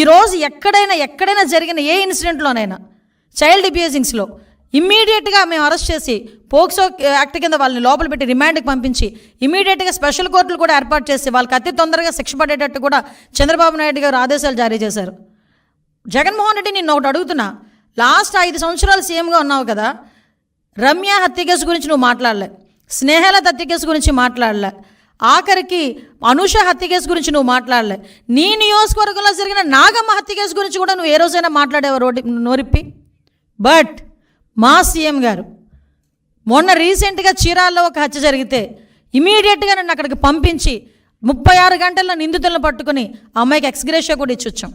ఈరోజు ఎక్కడైనా జరిగిన ఏ ఇన్సిడెంట్లోనైనా చైల్డ్ అబ్యూజింగ్స్లో ఇమ్మీడియట్గా మేము అరెస్ట్ చేసి పోక్సో యాక్ట్ కింద వాళ్ళని లోపల పెట్టి రిమాండ్కి పంపించి ఇమీడియట్గా స్పెషల్ కోర్టులు కూడా ఏర్పాటు చేసి వాళ్ళకి అతి తొందరగా శిక్ష పడేటట్టు కూడా చంద్రబాబు నాయుడు గారు ఆదేశాలు జారీ చేశారు. జగన్మోహన్ రెడ్డి నేను ఒకటి అడుగుతున్నా, లాస్ట్ 5 సంవత్సరాలు సీఎంగా ఉన్నావు కదా, రమ్య హత్య కేసు గురించి నువ్వు మాట్లాడలే, స్నేహలత హత్య కేసు గురించి మాట్లాడలే, ఆఖరికి అనుష హత్య కేసు గురించి నువ్వు మాట్లాడలే, నీ నియోజకవర్గంలో జరిగిన నాగమ్మ హత్య కేసు గురించి కూడా నువ్వు ఏ రోజైనా మాట్లాడేవా నోరిప్పి? బట్ మా సీఎం గారు మొన్న రీసెంట్గా చీరాల్లో ఒక హత్య జరిగితే ఇమీడియట్గా నన్ను అక్కడికి పంపించి 36 గంటల్లో నిందితులను పట్టుకుని అమ్మాయికి ఎక్స్గ్రేషియా కూడా ఇచ్చొచ్చాం.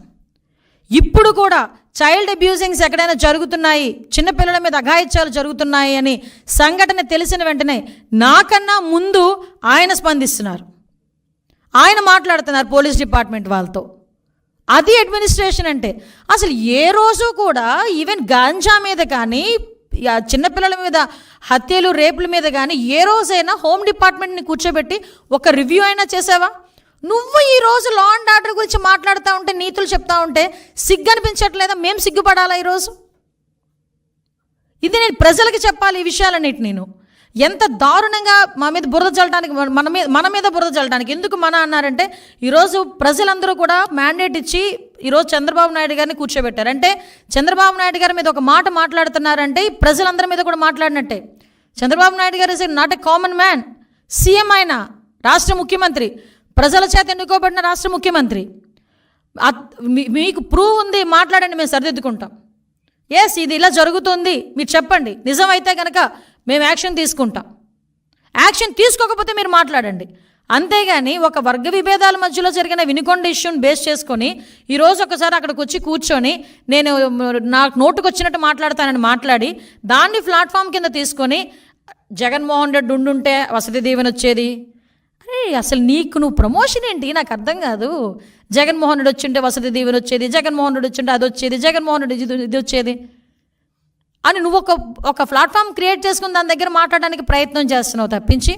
ఇప్పుడు కూడా చైల్డ్ అబ్యూజింగ్స్ ఎక్కడైనా జరుగుతున్నాయి, చిన్నపిల్లల మీద అఘాయిత్యాలు జరుగుతున్నాయి అని సంఘటన తెలిసిన వెంటనే నాకన్నా ముందు ఆయన స్పందిస్తున్నారు, ఆయన మాట్లాడుతున్నారు పోలీస్ డిపార్ట్మెంట్ వాళ్ళతో. అది అడ్మినిస్ట్రేషన్ అంటే. అసలు ఏ రోజు కూడా ఈవెన్ గాంజా మీద కానీ చిన్నపిల్లల మీద హత్యలు రేపుల మీద కానీ ఏ రోజైనా హోమ్ డిపార్ట్మెంట్ని కూర్చోబెట్టి ఒక రివ్యూ అయినా చేసావా? నువ్వు ఈరోజు లా అండ్ ఆర్డర్ గురించి మాట్లాడుతూ ఉంటే, నీతులు చెప్తా ఉంటే సిగ్గు అనిపించట్లేదా? మేము సిగ్గుపడాలా ఈరోజు? ఇది నేను ప్రజలకి చెప్పాలి ఈ విషయాలన్నిటి. నేను ఎంత దారుణంగా మా మీద బురద చల్లడానికి, మన మీద బురద చల్లడానికి ఎందుకు మన అన్నారంటే, ఈరోజు ప్రజలందరూ కూడా మ్యాండేట్ ఇచ్చి ఈరోజు చంద్రబాబు నాయుడు గారిని కూర్చోబెట్టారు. అంటే చంద్రబాబు నాయుడు గారి మీద ఒక మాట మాట్లాడుతున్నారంటే ప్రజలందరి మీద కూడా మాట్లాడినట్టే. చంద్రబాబు నాయుడు గారు is not a common man. CM ఆయన, రాష్ట్ర ముఖ్యమంత్రి, ప్రజల చేత ఎన్నుకోబడిన రాష్ట్ర ముఖ్యమంత్రి. మీకు ప్రూవ్ ఉంది, మాట్లాడండి, మేము సరిదిద్దుకుంటాం. ఎస్, ఇది ఇలా జరుగుతుంది, మీరు చెప్పండి, నిజమైతే కనుక మేము యాక్షన్ తీసుకుంటాం. యాక్షన్ తీసుకోకపోతే మీరు మాట్లాడండి. అంతేగాని ఒక వర్గ విభేదాల మధ్యలో జరిగిన వినుకొండ ఇష్యూని బేస్ చేసుకొని ఈరోజు ఒకసారి అక్కడికి వచ్చి కూర్చొని నేను నాకు నోటుకు వచ్చినట్టు మాట్లాడతానని మాట్లాడి దాన్ని ప్లాట్ఫామ్ కింద తీసుకొని జగన్మోహన్ రెడ్డి ఉండుంటే వసతి దీవెన వచ్చేది. అరే అసలు నువ్వు ప్రమోషన్ ఏంటి నాకు అర్థం కాదు. జగన్మోహన్ రెడ్డి వచ్చింటే వసతి దీవెన వచ్చేది, జగన్మోహన్ రెడ్డి వచ్చింటే అది వచ్చేది, జగన్మోహన్ రెడ్డి ఇది వచ్చేది అని నువ్వు ఒక ప్లాట్ఫామ్ క్రియేట్ చేసుకుని దాని దగ్గర మాట్లాడడానికి ప్రయత్నం చేస్తున్నావు తప్పించి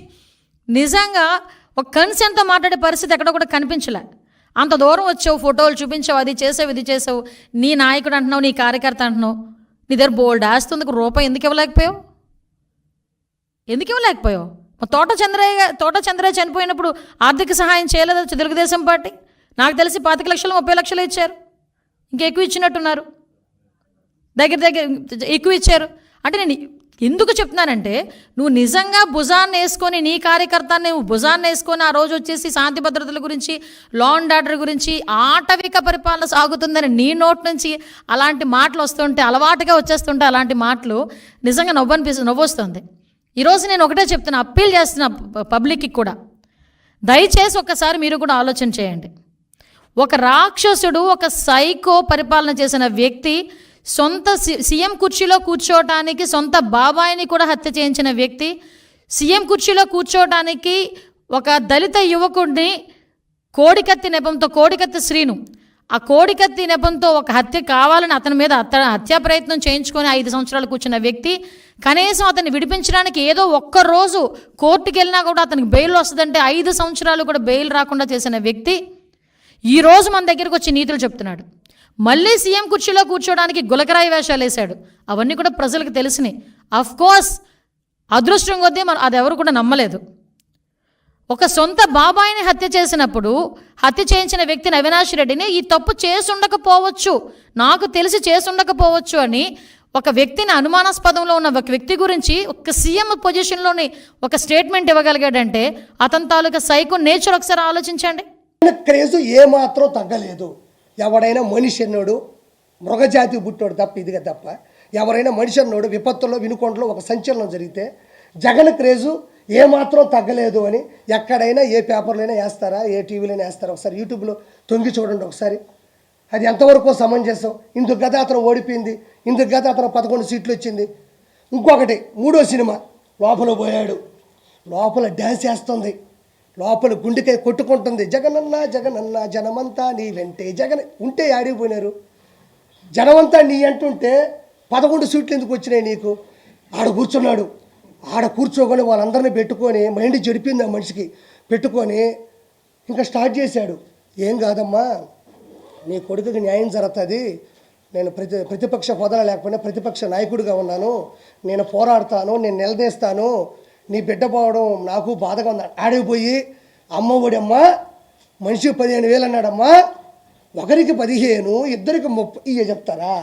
నిజంగా ఒక కన్సెంట్తో మాట్లాడే పరిస్థితి ఎక్కడ కూడా కనిపించలే. అంత దూరం వచ్చావు, ఫోటోలు చూపించావు, అది చేసావు, ఇది చేసావు, నీ నాయకుడు అంటున్నావు, నీ కార్యకర్త అంటున్నావు, నీ దగ్గర బోల్డ్ ఆస్తుంది, రూపాయి ఎందుకు ఇవ్వలేకపోయావు? తోట చంద్రయ్య చనిపోయినప్పుడు ఆర్థిక సహాయం చేయలేదు తెలుగుదేశం పార్టీ. నాకు తెలిసి 25 లక్షలు 30 లక్షలు ఇచ్చారు, ఇంకెక్కువ ఇచ్చినట్టున్నారు, దగ్గర ఎక్కువ ఇచ్చారు. అంటే నేను ఎందుకు చెప్తున్నానంటే, నువ్వు నిజంగా భుజాన్ని వేసుకొని నీ కార్యకర్తని నువ్వు భుజాన్ని వేసుకొని ఆ రోజు వచ్చేసి శాంతి భద్రతల గురించి, లా అండ్ ఆర్డర్ గురించి, ఆటవిక పరిపాలన సాగుతుందని నీ నోట్ నుంచి అలాంటి మాటలు వస్తుంటే, అలవాటుగా వచ్చేస్తుంటే అలాంటి మాటలు నిజంగా నవ్వొస్తుంది. ఈరోజు నేను ఒకటే చెప్తున్నా, అప్పీల్ చేస్తున్నా పబ్లిక్కి కూడా, దయచేసి ఒక్కసారి మీరు కూడా ఆలోచన చేయండి. ఒక రాక్షసుడు, ఒక సైకో పరిపాలన చేసిన వ్యక్తి, సొంత సీఎం కుర్చీలో కూర్చోవటానికి సొంత బాబాయిని కూడా హత్య చేయించిన వ్యక్తి, సీఎం కుర్చీలో కూర్చోవటానికి ఒక దళిత యువకుడిని కోడికత్తి నెపంతో, కోడికత్తి శ్రీను, ఆ కోడికత్తి నెపంతో ఒక హత్య కావాలని అతని మీద హత్యా ప్రయత్నం చేయించుకొని 5 సంవత్సరాలు కూర్చున్న వ్యక్తి, కనీసం అతన్ని విడిపించడానికి ఏదో ఒక్కరోజు కోర్టుకు వెళ్ళినా కూడా అతనికి బెయిల్ వస్తుందంటే 5 సంవత్సరాలు కూడా బెయిల్ రాకుండా చేసిన వ్యక్తి ఈరోజు మన దగ్గరకు వచ్చి నీతులు చెప్తున్నాడు. మళ్ళీ సీఎం కుర్చీలో కూర్చోడానికి గులకరాయి వేషాలు వేశాడు. అవన్నీ కూడా ప్రజలకు తెలిసినాయి. అఫ్కోర్స్ అదృష్టం కొద్దీ అది ఎవరు కూడా నమ్మలేదు. ఒక సొంత బాబాయిని హత్య చేసినప్పుడు హత్య చేయించిన వ్యక్తిని అవినాష్ రెడ్డిని ఈ తప్పు చేసుండకపోవచ్చు, నాకు తెలిసి చేసుండకపోవచ్చు అని ఒక వ్యక్తిని, అనుమానాస్పదంలో ఉన్న ఒక వ్యక్తి గురించి ఒక సీఎం పొజిషన్లోని ఒక స్టేట్మెంట్ ఇవ్వగలిగాడంటే అతని తాలూకా సైకో నేచర్ ఒకసారి ఆలోచించండి. క్రేజు ఏమాత్రం తగ్గలేదు. ఎవడైనా మనిషి అన్నాడు, మృగజాతి పుట్టాడు తప్ప, ఇదిగా తప్ప ఎవరైనా మనిషి అన్నాడు. విపత్తుల్లో వినుకొండలో ఒక సంచలనం జరిగితే జగన్ క్రేజు ఏమాత్రం తగ్గలేదు అని ఎక్కడైనా ఏ పేపర్లైనా వేస్తారా, ఏ టీవీలైనా వేస్తారా? ఒకసారి యూట్యూబ్లో తొంగి చూడండి ఒకసారి. అది ఎంతవరకు సమంజసం? ఇందుకు గత అతను ఓడిపోయింది, ఇందుకు గత అతను 11 సీట్లు వచ్చింది. ఇంకొకటి 3వ సినిమా లోపల పోయాడు, లోపల డ్యాన్స్ వేస్తుంది, లోపల గుండెకాయ కొట్టుకుంటుంది, జగనన్న జగనన్న జనమంతా నీ వెంటే. జగన్ ఉంటే ఆడిపోయినారు, జనమంతా నీ అంటుంటే 11 సీట్లు ఎందుకు వచ్చినాయి నీకు? ఆడ కూర్చున్నాడు, ఆడ కూర్చోకొని వాళ్ళందరినీ పెట్టుకొని మైండ్ చెడిపింది ఆ మనిషికి, పెట్టుకొని ఇంకా స్టార్ట్ చేశాడు. ఏం కాదమ్మా, నీ కొడుకుకి న్యాయం జరుగుతుంది, నేను ప్రతిపక్ష హోదాలో లేకపోయినా ప్రతిపక్ష నాయకుడిగా ఉన్నాను, నేను పోరాడతాను, నేను నిలదీస్తాను, నీ బిడ్డ పోవడం నాకు బాధగా ఉంది. ఆడిపోయి అమ్మ ఒడమ్మ మనిషి 15,000 అన్నాడమ్మా, ఒకరికి 15, ఇద్దరికి 30 చెప్తారా?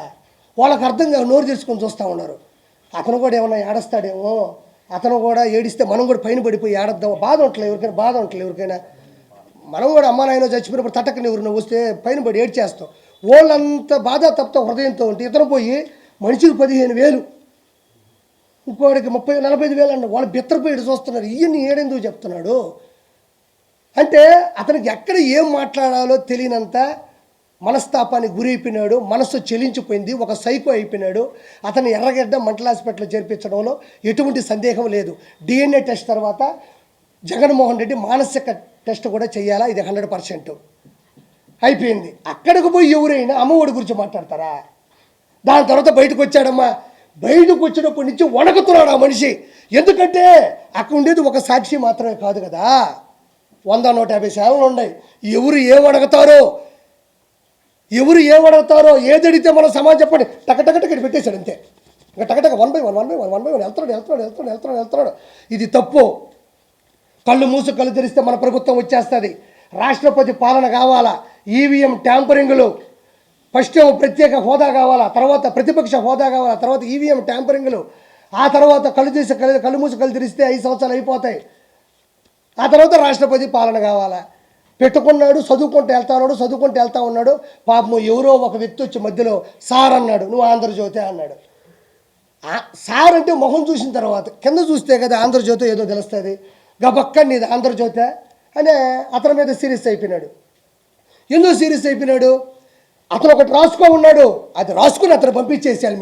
వాళ్ళకి అర్థంగా నోరు తెరుచుకొని చూస్తూ ఉన్నారు. అతను కూడా ఏమన్నా ఏడుస్తాడేమో, అతను కూడా ఏడిస్తే మనం కూడా పైన పడిపోయి ఏడద్దాం, బాధ ఉండట్లేదు ఎవరికైనా, బాధ ఉండట్లేదు ఎవరికైనా. మనం కూడా అమ్మ నాయన చచ్చిపోయినప్పుడు తట్టకని ఎవరిని వస్తే పైన పడి ఏడ్చేస్తాం. వాళ్ళంత బాధ తప్ప హృదయంతో ఉంటే ఇతను పోయి మనిషికి 15,000, ఇంకోడికి 30-45,000 అన్న వాళ్ళు బిత్తరపోయి చూస్తున్నారు. ఇవన్నీ ఏడెందుకు చెప్తున్నాడు అంటే అతనికి ఎక్కడ ఏం మాట్లాడాలో తెలియనంత మనస్తాపానికి గురైపోయినాడు, మనస్సు చెలించిపోయింది, ఒక సైకో అయిపోయినాడు. అతను ఎర్రగడ్డ మెంటల్ హాస్పిటల్లో చేర్పించడంలో ఎటువంటి సందేహం లేదు. DNA టెస్ట్ తర్వాత జగన్మోహన్ రెడ్డి మానసిక టెస్ట్ కూడా చేయాలా, ఇది 100% అయిపోయింది. అక్కడికి పోయి ఎవరైనా అమ్మఒడి గురించి మాట్లాడతారా? దాని తర్వాత బయటకు వచ్చాడమ్మా, బయటకు వచ్చినప్పటి నుంచి వణకుతున్నాడు ఆ మనిషి. ఎందుకంటే అక్కడ ఉండేది ఒక సాక్షి మాత్రమే కాదు కదా, 100-150 సేవలు ఉన్నాయి. ఎవరు ఏమడగతారో ఏది అడిగితే మనం సమాజం చెప్పండి టకటకట పెట్టేశాడు అంతే. ఇంకా టకటక 1 by 1 వెళ్తున్నాడు. ఇది తప్పు. కళ్ళు మూసు కళ్ళు తెరిస్తే మన ప్రభుత్వం వచ్చేస్తుంది. రాష్ట్రపతి పాలన కావాలా, EVM ట్యాంపరింగ్లు, ఫస్ట్ ప్రత్యేక హోదా కావాలా, తర్వాత ప్రతిపక్ష హోదా కావాలా, తర్వాత EVM ట్యాంపరింగ్లు, ఆ తర్వాత కళ్ళు మూసి కళ్ళు తెరిస్తే 5 సంవత్సరాలు అయిపోతాయి. ఆ తర్వాత రాష్ట్రపతి పాలన కావాలా. పెట్టుకున్నాడు, చదువుకుంటూ వెళ్తా ఉన్నాడు. పాపం ఎవరో ఒక వ్యక్తి వచ్చి మధ్యలో సార్ అన్నాడు, నువ్వు ఆంధ్రజ్యోతి అన్నాడు. సార్ అంటే మొహం చూసిన తర్వాత కింద చూస్తే కదా ఆంధ్రజ్యోతి ఏదో తెలుస్తుంది. గబక్క నీది ఆంధ్రజ్యోతి అనే అతని మీద సీరియస్ అయిపోయినాడు. ఎందుకు సీరియస్ అయిపోయినాడు? అతను ఒకటి ఉన్నాడు, అది రాసుకుని అతను పంపించేసేయాలి.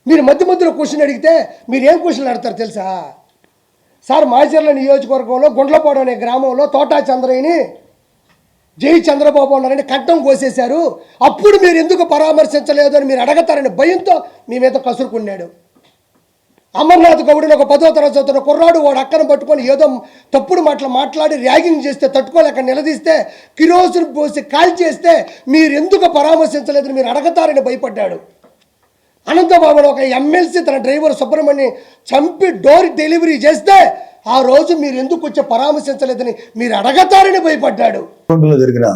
మీరు మధ్యలో క్వశ్చన్ అడిగితే మీరు ఏం క్వశ్చన్ అడతారు తెలుసా? సార్ మాచర్ల నియోజకవర్గంలో గుండ్లపాడు అనే గ్రామంలో తోటా చంద్రయ్యని జై చంద్రబాబు ఉన్నారని కట్టం కోసేశారు, అప్పుడు మీరు ఎందుకు పరామర్శించలేదు అని మీరు అడగతారని భయంతో మీ మీద కసురుకున్నాడు. అమర్నాథ్ గౌడ్ని ఒక 10వ తరగతి చదువుతున్న కుర్రాడు వాడు అక్కను పట్టుకొని ఏదో తప్పుడు మాట్లాడి ర్యాగింగ్ చేస్తే తట్టుకోలేక నిలదీస్తే కిరోసిన్ పోసి కాల్చేస్తే మీరు ఎందుకు పరామర్శించలేదని మీరు అడగతారని భయపడ్డాడు. అనంతబాబును ఒక ఎమ్మెల్సీ తన డ్రైవర్ సుబ్రహ్మణ్యం చంపి డోర్ డెలివరీ చేస్తే ఆ రోజు మీరు ఎందుకు వచ్చి పరామర్శించలేదని మీరు అడగతారని భయపడ్డాడు. జరిగిన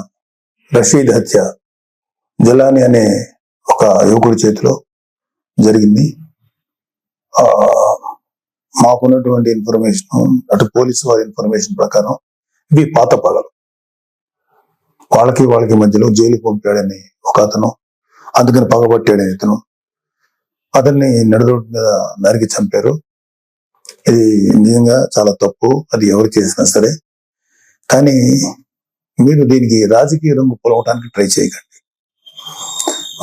రషీద్ హత్య జలాని అనే ఒక యువకుడి చేతిలో జరిగింది. మాకున్నటువంటి ఇన్ఫర్మేషన్, అటు పోలీసు వారి ఇన్ఫర్మేషన్ ప్రకారం ఇవి పాత పగలు. వాళ్ళకి మధ్యలో జైలు పంపాడని ఒక అతను, అందుకని పగబట్టాడని ఇతను, అతన్ని నడురోడ్డు మీద నరికి చంపారు. ఇది నిజంగా చాలా తప్పు, అది ఎవరు చేసినా సరే. కానీ మీరు దీనికి రాజకీయ రంగు పొలవటానికి ట్రై చేయకండి.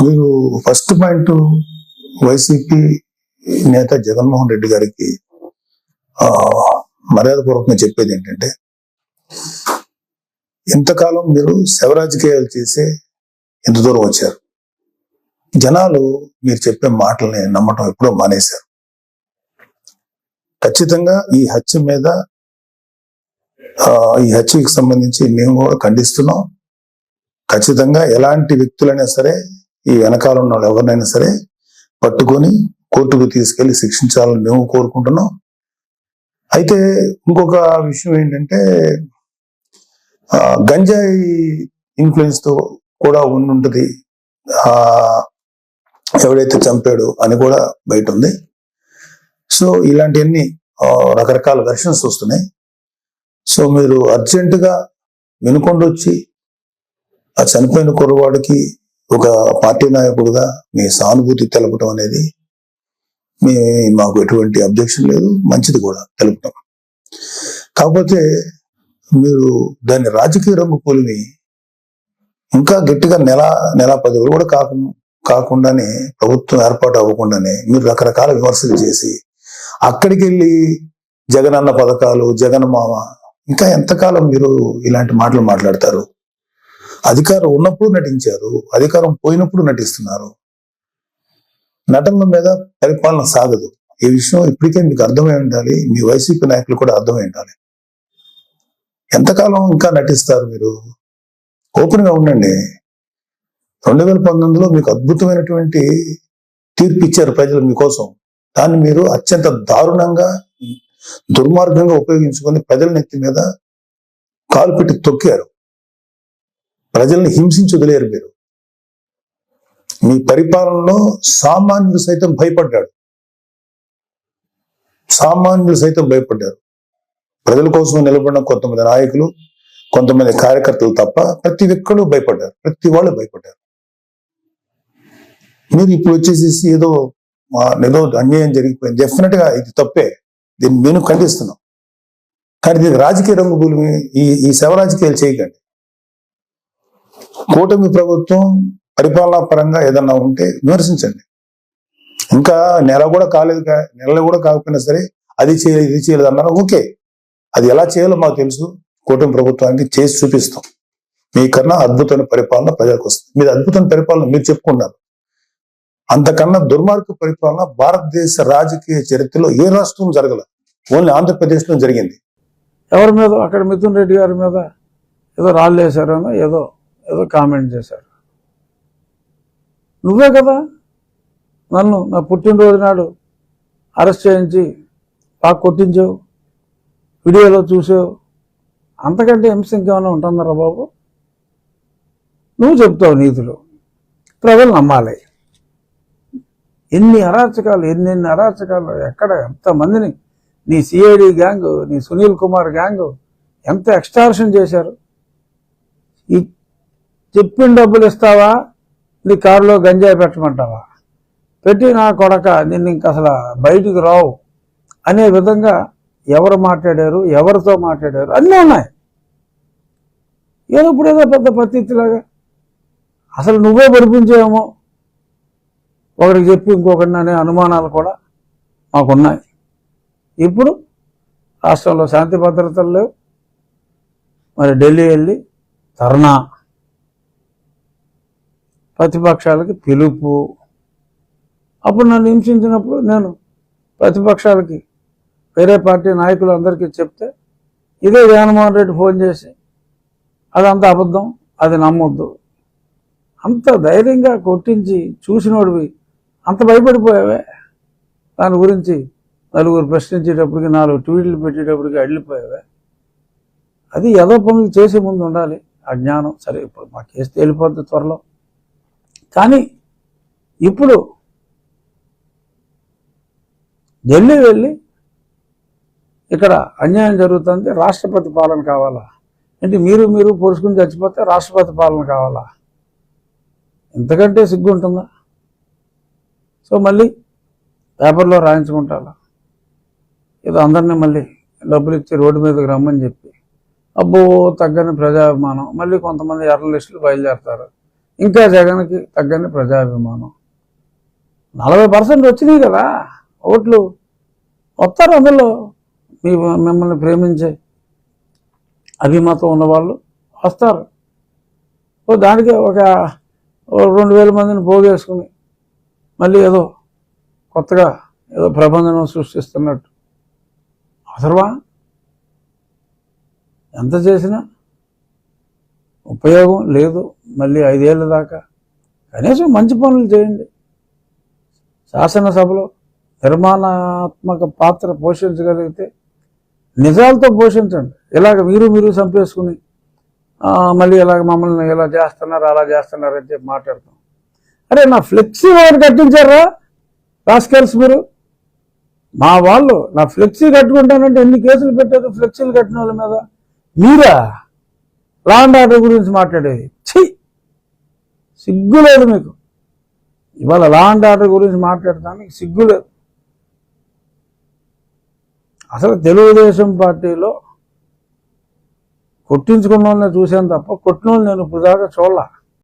మీరు ఫస్ట్ పాయింట్, వైసీపీ నేత జగన్మోహన్ రెడ్డి గారికి మర్యాదపూర్వకంగా చెప్పేది ఏంటంటే, ఇంతకాలం మీరు శవ రాజకీయాలు చేసే ఎంత దూరం వచ్చారు. జనాలు మీరు చెప్పే మాటల్ని నమ్మటం ఎప్పుడో మానేశారు. ఖచ్చితంగా ఈ హత్యకి సంబంధించి మేము కూడా ఖండిస్తున్నాం. ఖచ్చితంగా ఎలాంటి వ్యక్తులైనా సరే, ఈ వెనకాల ఉన్న వాళ్ళు ఎవరినైనా సరే పట్టుకొని కోర్టుకు తీసుకెళ్లి శిక్షించాలని మేము కోరుకుంటున్నాం. అయితే ఇంకొక విషయం ఏంటంటే, గంజాయి ఇన్ఫ్లుయెన్స్ తో కూడా ఉండుంటది ఎవడైతే చంపాడు అని కూడా బయట ఉంది. సో ఇలాంటివన్నీ రకరకాల వెర్షన్స్ వస్తున్నాయి. సో మీరు అర్జెంటుగా వినుకొండ వచ్చి ఆ చనిపోయిన కుర్రవాడికి ఒక పార్టీ నాయకుడుగా మీ సానుభూతి తెలపడం అనేది మాకు ఎటువంటి అబ్జెక్షన్ లేదు, మంచిది కూడా తెలుపుతాం. కాకపోతే మీరు దాన్ని రాజకీయ రంగు పోలిమి ఇంకా గట్టిగా నెల 10 రోజులు కూడా కాకుండానే, ప్రభుత్వం ఏర్పాటు అవ్వకుండానే మీరు రకరకాల విమర్శలు చేసి అక్కడికి వెళ్ళి జగనన్న పథకాలు, జగన్ మామ, ఇంకా ఎంతకాలం మీరు ఇలాంటి మాటలు మాట్లాడతారు? అధికారం ఉన్నప్పుడు నటించారు, అధికారం పోయినప్పుడు నటిస్తున్నారు. నటనల మీద పరిపాలన సాగదు. ఈ విషయం ఇప్పటికే మీకు అర్థమై ఉండాలి, మీ వైసీపీ నాయకులు కూడా అర్థమై ఉండాలి. ఎంతకాలం ఇంకా నటిస్తారు మీరు? ఓపెన్ గా ఉండండి. 2019లో మీకు అద్భుతమైనటువంటి తీర్పు ఇచ్చారు ప్రజలు మీకోసం. దాన్ని మీరు అత్యంత దారుణంగా, దుర్మార్గంగా ఉపయోగించుకొని ప్రజల నెత్తి మీద కాలు పెట్టి తొక్కారు. ప్రజల్ని హింసించి వదిలేరు మీరు. మీ పరిపాలనలో సామాన్యులు సైతం భయపడ్డారు. ప్రజల కోసం నిలబడిన కొంతమంది నాయకులు, కొంతమంది కార్యకర్తలు తప్ప ప్రతి ఒక్కరు భయపడ్డారు. ప్రతి వాళ్ళు భయపడ్డారు. మీరు ఇప్పుడు వచ్చేసేసి ఏదో అన్యాయం జరిగిపోయింది. డెఫినెట్ గా ఇది తప్పే, దీన్ని మేము ఖండిస్తున్నాం. కానీ దీనికి రాజకీయ రంగులు ఈ శవ రాజకీయాలు చేయకండి. కూటమి ప్రభుత్వం పరిపాలనా పరంగా ఏదన్నా ఉంటే విమర్శించండి. ఇంకా నెల కూడా కాకపోయినా సరే అది చేయలేదు ఇది చేయలేదు అన్నారు. ఓకే, అది ఎలా చేయాలో మాకు తెలుసు. కూటమి ప్రభుత్వానికి చేసి చూపిస్తాం. మీకన్నా అద్భుతమైన పరిపాలన ప్రజలకు వస్తుంది. మీరు అద్భుతమైన పరిపాలన మీరు చెప్పుకున్నారు. అంతకన్నా దుర్మార్గ పరిపాలన భారతదేశ రాజకీయ చరిత్రలో ఏ రాష్ట్రం జరగల. ఓన్లీ ఆంధ్రప్రదేశ్లో జరిగింది. ఎవరి మీద అక్కడ మిథున్ రెడ్డి గారి మీద ఏదో రాళ్ళు వేశారనో ఏదో కామెంట్ చేశారు. నువ్వే కదా నన్ను నా పుట్టినరోజు నాడు అరెస్ట్ చేయించి బాగా కొట్టించావు, వీడియోలో చూసావు. అంతకంటే హింస ఇంకేమైనా ఉంటుందరా బాబు? నువ్వు చెప్తావు నీతులు, ప్రజలు నమ్మాలి. ఎన్ని అరాచకాలు ఎక్కడ ఎంతమందిని నీ సిఐడి గ్యాంగ్, నీ సునీల్ కుమార్ గ్యాంగ్ ఎంత ఎక్స్టార్షన్ చేశారు. ఈ చెప్పిన డబ్బులు ఇస్తావా, నీ కారులో గంజాయి పెట్టమంటావా, పెట్టి నా కొడక నిన్ను ఇంక అసలు బయటికి రావు అనే విధంగా ఎవరు మాట్లాడారు, ఎవరితో మాట్లాడారు అన్నీ ఉన్నాయి. ఏదో ఇప్పుడు ఏదో పెద్ద పత్తిలాగా అసలు నువ్వే పరిపించేమో ఒకరికి చెప్పి ఇంకొకరిని అనే అనుమానాలు కూడా మాకున్నాయి. ఇప్పుడు రాష్ట్రంలో శాంతి భద్రతలు లేవు. మరి ఢిల్లీ వెళ్ళి ధర్నా, ప్రతిపక్షాలకి పిలుపు. అప్పుడు నన్ను హింసించినప్పుడు నేను ప్రతిపక్షాలకి వేరే పార్టీ నాయకులు అందరికీ చెప్తే ఇదే జగన్మోహన్ రెడ్డి ఫోన్ చేసి అదంతా అబద్ధం, అది నమ్మొద్దు, అంత ధైర్యంగా కొట్టించి చూసినోడివి అంత భయపడిపోయావే. దాని గురించి నలుగురు ప్రశ్నించేటప్పటికి 4 ట్వీట్లు పెట్టేటప్పటికి అడిలిపోయావే. అది ఏదో పనులు చేసే ముందు ఉండాలి ఆ జ్ఞానం. సరే, ఇప్పుడు మా కేసు తేలిపోద్ది త్వరలో. కానీ ఇప్పుడు ఢిల్లీ వెళ్ళి ఇక్కడ అన్యాయం జరుగుతుంది, రాష్ట్రపతి పాలన కావాలా అంటే మీరు పొడుచుకుని చచ్చిపోతే రాష్ట్రపతి పాలన కావాలా? ఇంతకంటే సిగ్గు ఉంటుందా? సో మళ్ళీ పేపర్లో రాయించుకుంటారా? ఏదో అందరినీ మళ్ళీ డబ్బులు ఇచ్చి రోడ్డు మీదకి రమ్మని చెప్పి అబ్బో తగ్గని ప్రజాభిమానం. మళ్ళీ కొంతమంది ఎర్ర లిస్టులు బయలుదేరతారు. ఇంకా జగన్కి తగ్గని ప్రజాభిమానం. 40% వచ్చినాయి కదా ఓట్లు. వస్తారు అందులో మిమ్మల్ని ప్రేమించే అభిమతం ఉన్నవాళ్ళు వస్తారు. దానికి ఒక 2000 మందిని పోగేసుకుని మళ్ళీ ఏదో కొత్తగా ఏదో ప్రబంధనం సృష్టిస్తున్నట్టు అవసరమా? ఎంత చేసినా ఉపయోగం లేదు. మళ్ళీ 5 ఏళ్ళ దాకా కనీసం మంచి పనులు చేయండి. శాసనసభలో నిర్మాణాత్మక పాత్ర పోషించగలిగితే నిజాలతో పోషించండి. ఇలాగ మీరు చంపేసుకుని మళ్ళీ ఇలాగ మమ్మల్ని ఇలా చేస్తున్నారు అలా చేస్తున్నారు అని చెప్పి మాట్లాడతాం. అరే, నా ఫ్లెక్సీ ఎవరు కట్టించారా రాస్కెల్స్? మీరు మా వాళ్ళు నా ఫ్లెక్సీ కట్టుకుంటానంటే ఎన్ని కేసులు పెట్టారు ఫ్లెక్సీలు కట్టిన వాళ్ళ మీద. మీరా లా అండ్ ఆర్డర్ గురించి మాట్లాడేది? సిగ్గులేదు మీకు. ఇవాళ లా అండ్ ఆర్డర్ గురించి మాట్లాడటానికి సిగ్గులేదు. అసలు తెలుగుదేశం పార్టీలో కొట్టించుకున్న వాళ్ళని చూశాను తప్ప కొట్టిన వాళ్ళు నేను ఇప్పుడు దాకా చూడలా.